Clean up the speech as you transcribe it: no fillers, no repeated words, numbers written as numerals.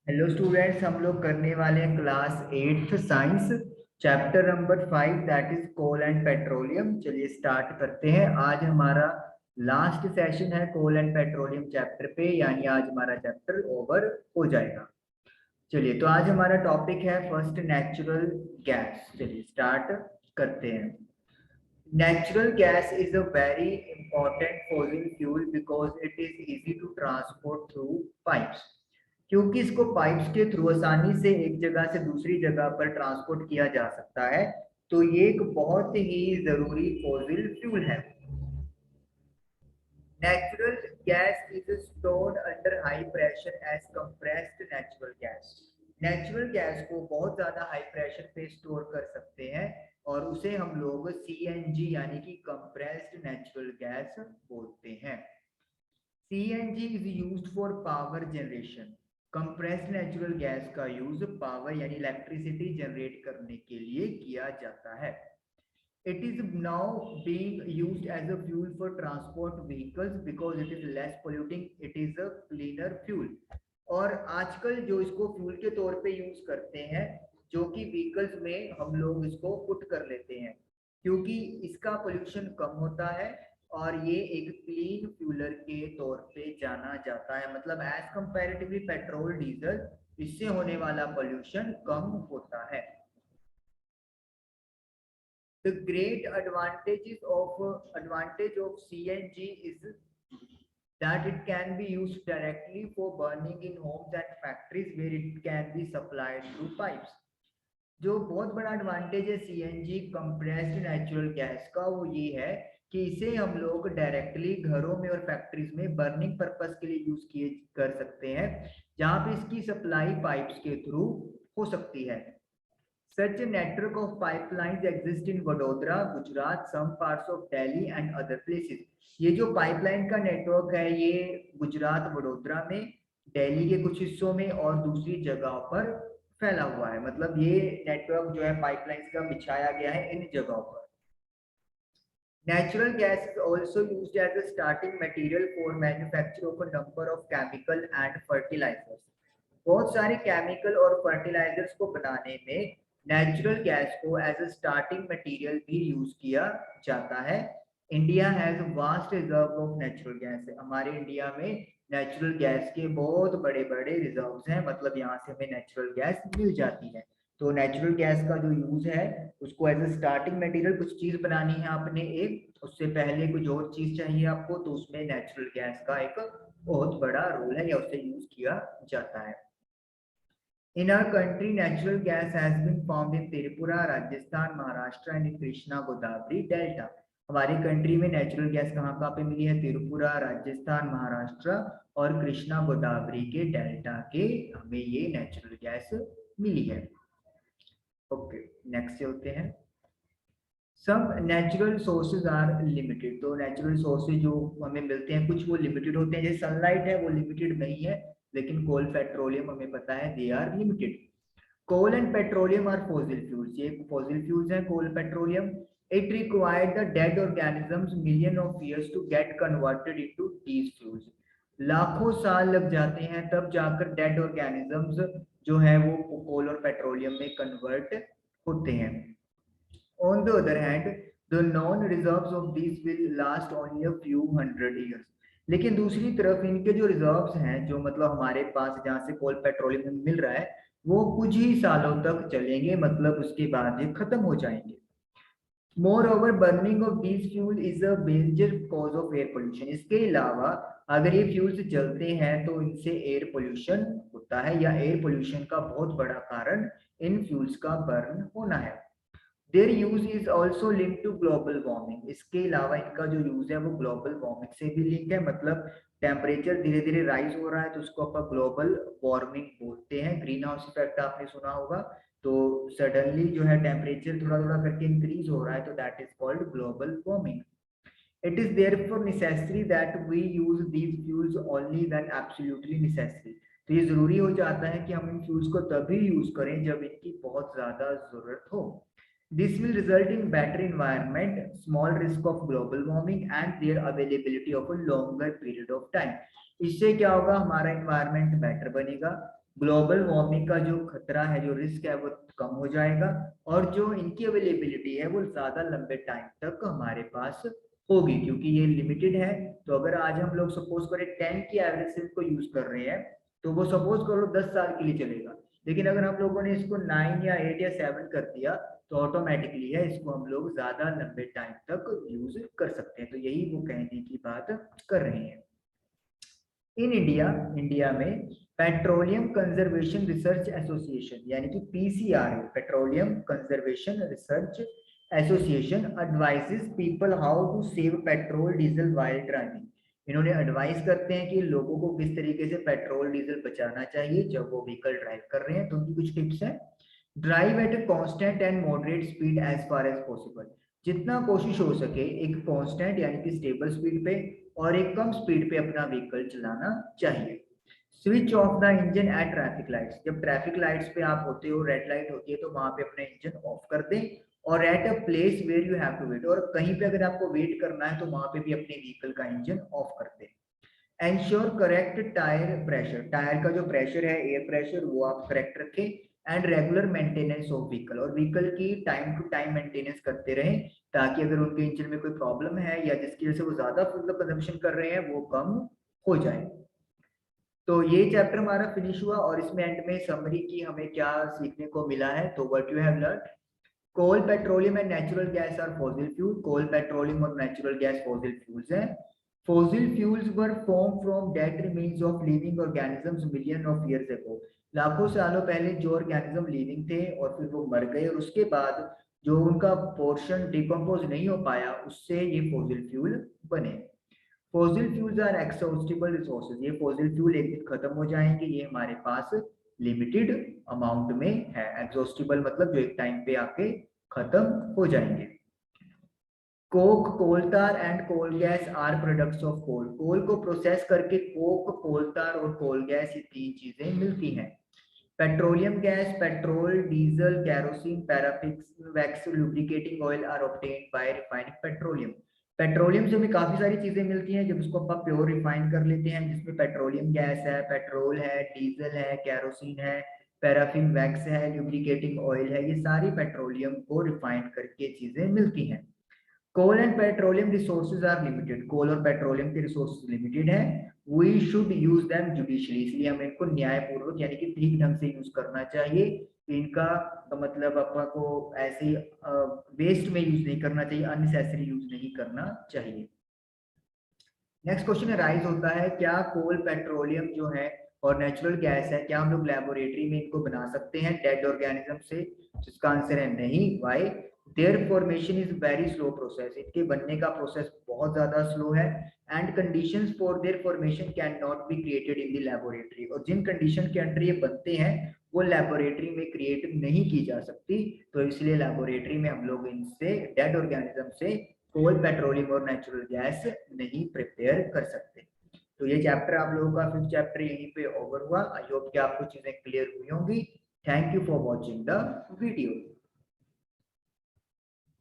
Hello students, हम लोग करने वाले हैं class 8th science chapter number 5 that is coal and petroleum. चलिए स्टार्ट करते हैं। आज हमारा लास्ट सेशन है कोल एंड पेट्रोलियम चैप्टर पे, यानी आज हमारा चैप्टर ओवर हो जाएगा। चलिए, तो आज हमारा टॉपिक है फर्स्ट नेचुरल गैस। चलिए स्टार्ट करते हैं। Natural gas is a very important fossil fuel because it is easy to transport through pipes. क्योंकि इसको पाइप्स के थ्रू आसानी से एक जगह से दूसरी जगह पर ट्रांसपोर्ट किया जा सकता है, तो ये एक बहुत ही जरूरी फॉसिल फ्यूल है। Natural gas is stored under high pressure as compressed natural gas. Natural gas को बहुत ज्यादा हाई प्रेशर पे स्टोर कर सकते हैं और उसे हम लोग सीएनजी यानी कि कंप्रेस्ड नेचुरल गैस बोलते हैं। CNG is used for power generation. Compressed natural gas का यूज पावर यानी इलेक्ट्रिसिटी जनरेट करने के लिए किया जाता है। It is now being used as a fuel for transport vehicles because it is less polluting. It is a cleaner fuel. और आजकल जो इसको फ्यूल के तौर पे यूज करते हैं, जो कि व्हीकल्स में हम लोग इसको पुट कर लेते हैं, क्योंकि इसका पोल्यूशन कम होता है और ये एक क्लीन फ्यूलर के तौर पे जाना जाता है। मतलब एज कंपैरेटिवली पेट्रोल डीजल, इससे होने वाला पोल्यूशन कम होता है। The great advantage of CNG is that it can be used directly for burning in homes and factories where it can be supplied through pipes. जो बहुत बड़ा एडवांटेज है CNG compressed natural gas का, वो ये है कि इसे हम लोग डायरेक्टली घरों में और फैक्ट्रीज में बर्निंग पर्पस के लिए यूज किए कर सकते हैं, जहां पे इसकी सप्लाई पाइप्स के थ्रू हो सकती है। Such a network of pipelines exist in Vadodara, Gujarat, some parts of Delhi and other places. ये जो पाइपलाइन का नेटवर्क है, ये गुजरात वडोदरा में, दिल्ली के कुछ हिस्सों में और दूसरी जगहों पर फैला हुआ है। मतलब ये नेटवर्क जो है पाइपलाइंस का बिछाया गया है इन जगहों पर। Natural gas is also used as a starting material for manufacture of a number of chemical and fertilizers. बहुत सारे केमिकल और फर्टिलाइजर्स को बनाने में नेचुरल गैस को एज अ स्टार्टिंग मटेरियल भी यूज किया जाता है। India has vast reserve of natural gas. हमारे इंडिया में नेचुरल गैस के बहुत बड़े बड़े रिजर्व्स हैं, मतलब यहाँ से हमें नेचुरल गैस मिल जाती है। तो नेचुरल गैस का जो यूज है, उसको एज अ स्टार्टिंग मटेरियल, कुछ चीज बनानी है आपने एक, उससे पहले कुछ और चीज चाहिए आपको, तो उसमें नेचुरल गैस का एक बहुत बड़ा रोल है या उससे यूज किया जाता है। In our country, natural gas has been found in Tripura, Rajasthan, Maharashtra and in Krishna Godavari Delta. हमारी कंट्री में नेचुरल गैस कहाँ कहाँ पे मिली है? त्रिपुरा, राजस्थान, महाराष्ट्र और कृष्णा गोदावरी के डेल्टा के हमें ये नेचुरल गैस मिली है। ओके, नेक्स्ट चलते हैं। सब नेचुरल सोर्सेज आर लिमिटेड। तो नेचुरल सोर्सेज जो हमें मिलते हैं, कुछ वो लिमिटेड होते हैं, जैसे सनलाइट है वो लिमिटेड नहीं है, लेकिन कोल पेट्रोलियम हमें पता है they are limited. Coal and petroleum are fossil fuels. ये फॉसिल फ्यूल्स हैं coal petroleum. It required the dead organisms million of years to get converted into these fuels. लाखों साल लग जाते हैं तब जाकर डेड ऑर्गेनिजम्स जो है वो कोल और पेट्रोलियम में कन्वर्ट होते हैं। On the other hand, the known reserves of these will last only a few hundred years. लेकिन दूसरी तरफ इनके जो रिजर्व्स हैं, जो मतलब हमारे पास जहाँ से कोल पेट्रोलियम मिल रहा है, वो कुछ ही सालों तक चलेंगे, मतलब उसके बाद ये खत्म हो जाएंगे। Moreover, burning of these fuel is a major cause of air pollution. इसके अलावा अगर ये फ्यूल्स जलते हैं तो इनसे एयर पोल्यूशन होता है, या एयर पोल्यूशन का बहुत बड़ा कारण इन फ्यूल्स का बर्न होना है। Their use is also link to global warming. इसके अलावा इनका जो यूज है वो ग्लोबल वार्मिंग से भी लिंक है। मतलब टेम्परेचर धीरे धीरे राइज हो रहा है तो उसको अपन ग्लोबल वार्मिंग बोलते हैं। ग्रीन हाउस इफेक्ट आपने सुना होगा, तो सडनली जो है टेम्परेचर थोड़ा थोड़ा करके इंक्रीज हो रहा है, तो that is called global warming. It is therefore necessary that we use these fuels only when absolutely necessary. तो ये जरूरी हो जाता है कि हम इन फ्यूल्स को तभी यूज करें जब इनकी बहुत ज्यादा जरूरत हो। This will result in better environment, small risk of global warming and their availability of a longer period of time. इससे क्या होगा? हमारा environment better बनेगा, ग्लोबल वार्मिंग का जो खतरा है, जो रिस्क है, वो कम हो जाएगा और जो इनकी अवेलेबिलिटी है वो ज्यादा लंबे टाइम तक हमारे पास होगी, क्योंकि ये लिमिटेड है। तो अगर आज हम लोग सपोज करें 10 की एवरेज को यूज कर रहे हैं, तो वो सपोज करो 10 साल के लिए चलेगा। लेकिन अगर हम लोगों ने इसको 9 या 8 या 7 कर दिया, तो ऑटोमेटिकली है इसको हम लोग ज्यादा लंबे टाइम तक यूज कर सकते हैं। तो यही वो कहने की बात कर रहे हैं। इन इंडिया, इंडिया में पेट्रोलियम कंजर्वेशन रिसर्च एसोसिएशन यानी कि PCR, petroleum conservation research association advises people how to save petrol diesel while driving. इन्होंने एडवाइस करते हैं कि लोगों को किस तरीके से पेट्रोल डीजल बचाना चाहिए जब वो व्हीकल ड्राइव कर रहे हैं। तो उनकी कुछ टिप्स हैं। Drive at a constant and moderate speed as far as possible. जितना कोशिश हो सके एक कांस्टेंट यानी कि स्टेबल स्पीड पे और एक कम स्पीड पे अपना व्हीकल चलाना चाहिए। Switch off the engine at traffic lights. जब ट्रैफिक लाइट्स पे आप होते हो, रेड लाइट होती है, तो वहां पे अपना इंजन ऑफ कर दें। और at a place where you have to wait, और कहीं पे अगर आपको वेट करना है तो वहां पे भी अपने व्हीकल का इंजन ऑफ कर दें। Ensure correct tyre pressure. Tyre का जो प्रेशर है, एयर प्रेशर, वो आप करेक्ट रखें। And regular maintenance of vehicle, और व्हीकल की टाइम टू टाइम मेंटेनेंस करते रहें, ताकि अगर उनके इंजन में कोई प्रॉब्लम है या जिसकी वजह से वो ज्यादा फ्यूल कंजम्पशन कर रहे हैं वो कम हो जाए। तो ये चैप्टर हमारा फिनिश हुआ और इसमें एंड में समरी की हमें क्या सीखने को मिला है। तो what you have learn, coal, petroleum and natural gas are fossil fuel. Coal, petroleum और नेचुरल गैस फॉसिल फ्यूल्स हैं। Fossil fuels were form from dead remains of living organisms million of years ago. लाखों सालों पहले जो organism living थे और फिर वो मर गए, और उसके बाद जो उनका पोर्शन डिकम्पोज नहीं हो पाया, उससे ये फॉसिल फ्यूल बने। Fossil fuels are exhaustible resources. ये फॉसिल फ्यूल एक दिन खत्म हो जाएंगे, ये हमारे पास लिमिटेड अमाउंट में है। एक्सहॉस्टेबल मतलब जो एक टाइम पे आके खत्म हो जाएंगे। Coke, coal tar and coal gas are products of coal. Coal को प्रोसेस करके कोक, कोलतार और कोल गैस, ये तीन चीजें मिलती हैं। Petroleum gas, petrol, diesel, kerosene, paraffin wax, lubricating oil are obtained by refining petroleum. Petroleum से हमें काफी सारी चीजें मिलती हैं जब उसको अपन प्योर रिफाइन कर लेते हैं, जिसमें पेट्रोलियम गैस है, पेट्रोल है, डीजल है, कैरोसिन है, पैराफिन वैक्स है, लुब्रिकेटिंग ऑयल है। ये सारी पेट्रोलियम को रिफाइन करके चीजें मिलती हैं। Coal and petroleum resources are limited. Coal और पेट्रोलियम के रिसोर्सेज लिमिटेड है। We should use them judiciously. इसलिए हमें इनको न्यायपूर्वक यानी कि ठीक ढंग से यूज करना चाहिए। इनका मतलब अपन को ऐसे वेस्ट में यूज नहीं करना चाहिए, अननेसेसरी यूज नहीं करना चाहिए। नेक्स्ट क्वेश्चन राइज होता है, क्या कोल, पेट्रोलियम जो है और नेचुरल गैस है, क्या हम लोग लेबोरेटरी में इनको बना सकते हैं डेड ऑर्गेनिज्म से? जिसका आंसर है नहीं। Why? There formation is very slow process. इनके बनने का प्रोसेस बहुत ज्यादा स्लो है। And conditions for their formation can not be created in the laboratory. और जिन कंडीशन के अंडर ये बनते हैं वो लेबोरेटरी में क्रिएट नहीं की जा सकती। तो इसलिए लेबोरेटरी में हम लोग इनसे, डेड ऑर्गेनिज्म से, कोल, पेट्रोलियम और नेचुरल गैस नहीं प्रिपेयर कर सकते। तो ये चैप्टर आप लोगों का 5th चैप्टर यहीं पे ओवर हुआ। आई होप कि आपको चीजें क्लियर हुई होंगी। Thank you for watching the video.